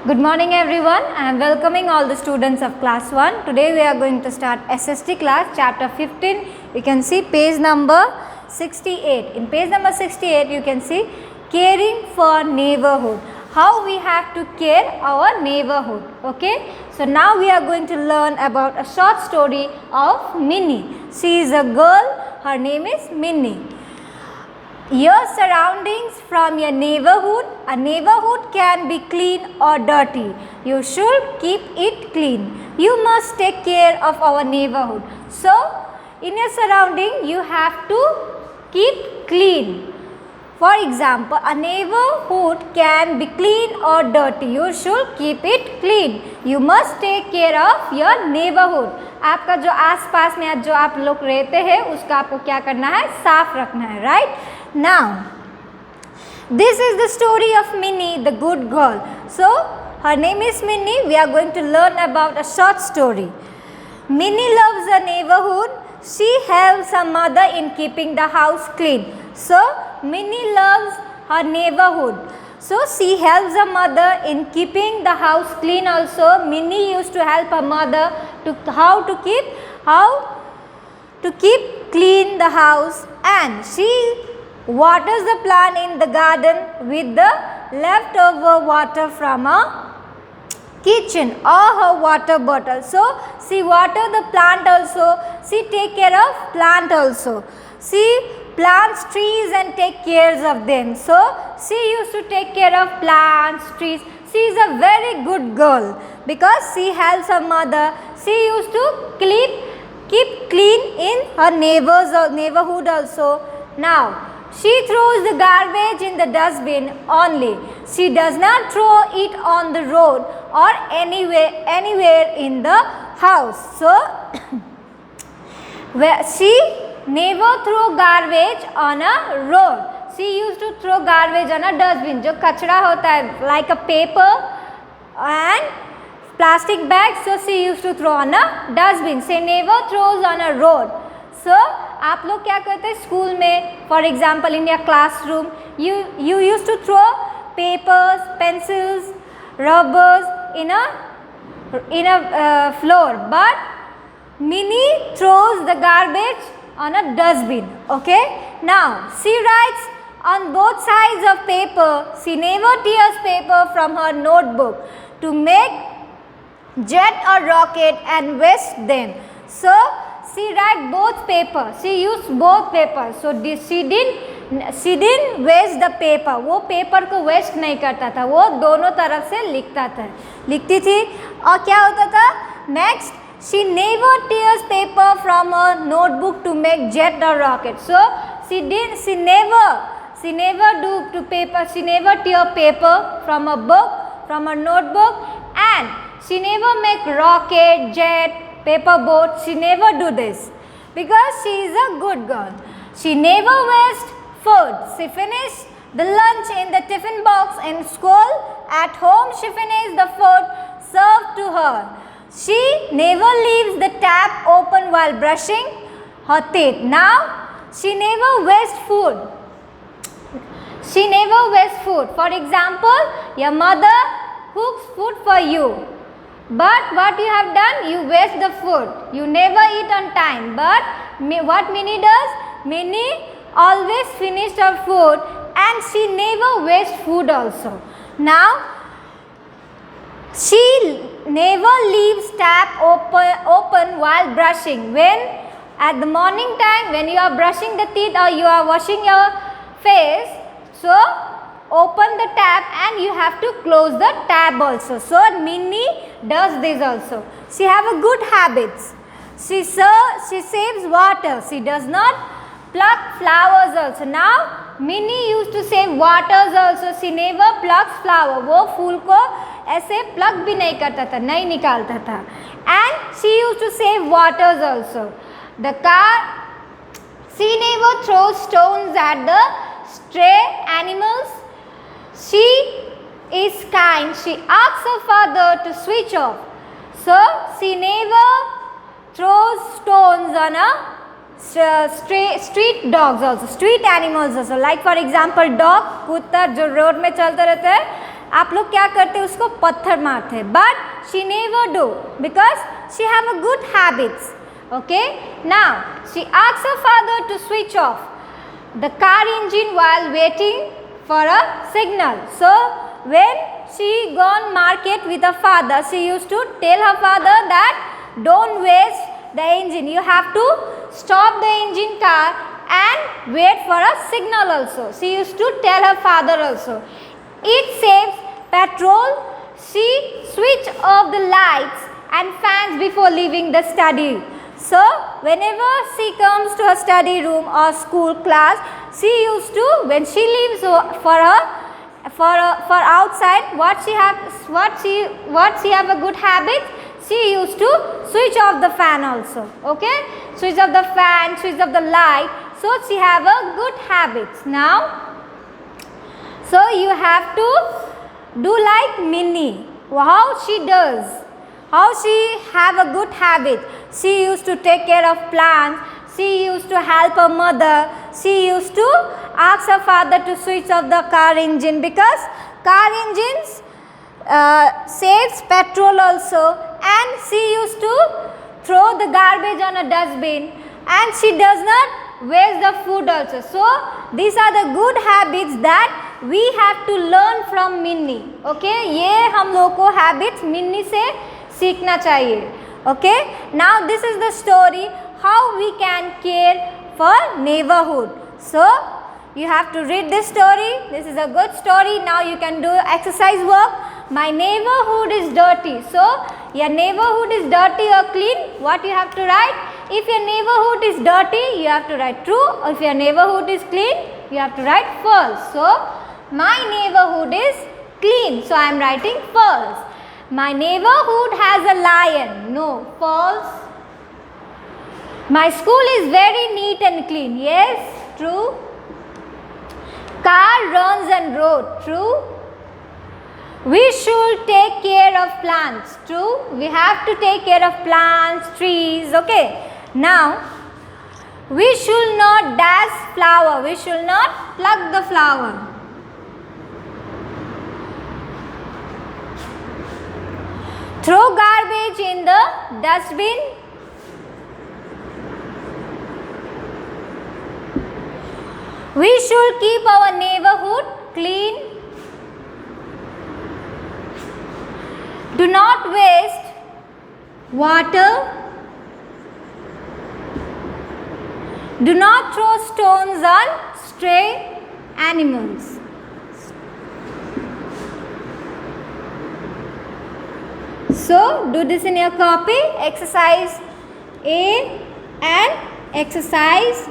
Good morning everyone. I am welcoming all the students of class 1. Today we are going to start SST class chapter 15. You can see page number 68. In page number 68 you can see caring for neighborhood. How we have to care our neighborhood. Okay. So now we are going to learn about a short story of Minnie. She is a girl. Her name is Minnie. Your surroundings from your neighborhood. A neighborhood can be clean or dirty. You should keep it clean. You must take care of our neighborhood. So, in your surrounding, you have to keep clean. For example, a neighborhood can be clean or dirty. You should keep it clean. You must take care of your neighborhood. आपका जो आसपास में जो आप लोग रहते हैं उसका आपको क्या करना है, साफ रखना है, right? Now, this is the story of Minnie, the good girl. So, her name is Minnie. We are going to learn about a short story. Minnie loves her neighborhood. She helps her mother in keeping the house clean. So, Minnie loves her neighborhood. So, she helps her mother in keeping the house clean also. Minnie used to help her mother to how to keep clean the house, and she waters the plant in the garden with the leftover water from her kitchen or her water bottle. So, she water the plant also. She take care of plant also. She plants trees and take care of them. So, she used to take care of plants, trees. She is a very good girl because she helps her mother. She used to keep clean in her neighborhood also. Now, she throws the garbage in the dustbin only. She does not throw it on the road or anywhere in the house. So, she never throw garbage on a road. She used to throw garbage on a dustbin. जो कचरा होता है, like a paper and plastic bag. So, she used to throw on a dustbin. She never throws on a road. So, आप लोग क्या करते हैं school में, for example in your classroom you used to throw papers, pencils, rubbers in a floor, but Minnie throws the garbage on a dustbin. Okay, now she writes on both sides of paper. She never tears paper from her notebook to make jet or rocket and waste them. So, she write both paper. She used both paper. So, she didn't waste the paper. वो paper को waste नहीं करता था, वो दोनों तरफ से लिखती थी. और क्या होता था next, she never tears paper from her notebook to make jet or rocket. So, she never do to paper. She never tear paper from a book, from a notebook, and she never make rocket, jet, paper boat. She never do this because she is a good girl. She never wastes food. She finished the lunch in the tiffin box in school. At home she finished the food served to her. She never leaves the tap open while brushing her teeth. Now, she never wastes food. She never wastes food. For example, your mother cooks food for you. But what you have done, you waste the food. You never eat on time. But what Minnie does? Minnie always finished her food and she never wastes food also. Now, she never leaves tap open while brushing. When at the morning time, when you are brushing the teeth or you are washing your face, so open the tap and you have to close the tab also. So, Minnie does this also. She have a good habits. She saves water. She does not pluck flowers also. Now, Minnie used to save waters also. She never plucks flower. वो फूल को ऐसे pluck भी नहीं करता था, नहीं निकालता था. And she used to save waters also. She never throws stones at the stray animals. She is kind. She asks her father to switch off. So, she never throws stones on a street dogs also, street animals also. Like for example, dog, कुत्ता जो road में चलते रहते हैं, आप लोग क्या करते उसको पत्थर मारते, but she never do because she have a good habits. Okay, now she asks her father to switch off the car engine while waiting for a signal. So when she gone market with her father, she used to tell her father that don't waste the engine, you have to stop the engine car and wait for a signal also. She used to tell her father also. It saves petrol. She switch off the lights and fans before leaving the study. So whenever she comes to her study room or school class, she used to, when she leaves for outside, what she have a good habit, she used to switch off the fan also. Okay, switch off the fan, switch off the light. So she have a good habits. Now, so you have to do like Minnie. How she does, how she have a good habit. She used to take care of plants. She used to help her mother. She used to ask her father to switch off the car engine because car engines saves petrol also, and she used to throw the garbage on a dustbin, and she does not waste the food also. So these are the good habits that we have to learn from Minnie. Okay, ये हम लोग को habits Minnie से सीखना चाहिए. Okay, now this is the story how we can care for neighborhood. So you have to read this story. This is a good story. Now you can do exercise work. My neighborhood is dirty. So your neighborhood is dirty or clean, what you have to write? If your neighborhood is dirty, you have to write true. If your neighborhood is clean, you have to write false. So my neighborhood is clean, so I am writing false. My neighborhood has a lion. No, false. My school is very neat and clean. Yes, true. Car runs on road. True. We should take care of plants. True. We have to take care of plants, trees. Okay. Now, we should not dash flower. We should not pluck the flower. Throw garbage in the dustbin. We should keep our neighborhood clean. Do not waste water. Do not throw stones on stray animals. So, do this in your copy, exercise A and exercise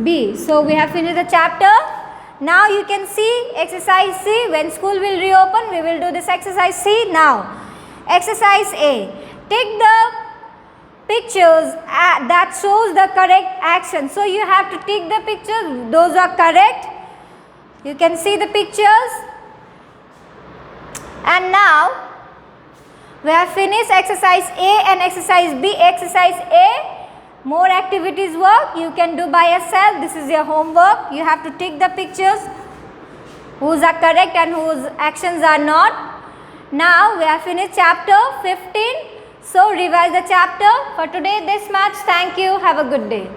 B. So, we have finished the chapter. Now, you can see exercise C. When school will reopen, we will do this exercise C. Now, exercise A. Take the pictures that shows the correct action. So, you have to tick the pictures. Those are correct. You can see the pictures. And now, we have finished exercise A and exercise B. Exercise A, more activities work you can do by yourself. This is your homework. You have to tick the pictures whose are correct and whose actions are not. Now we have finished chapter 15. So revise the chapter. For today this much. Thank you. Have a good day.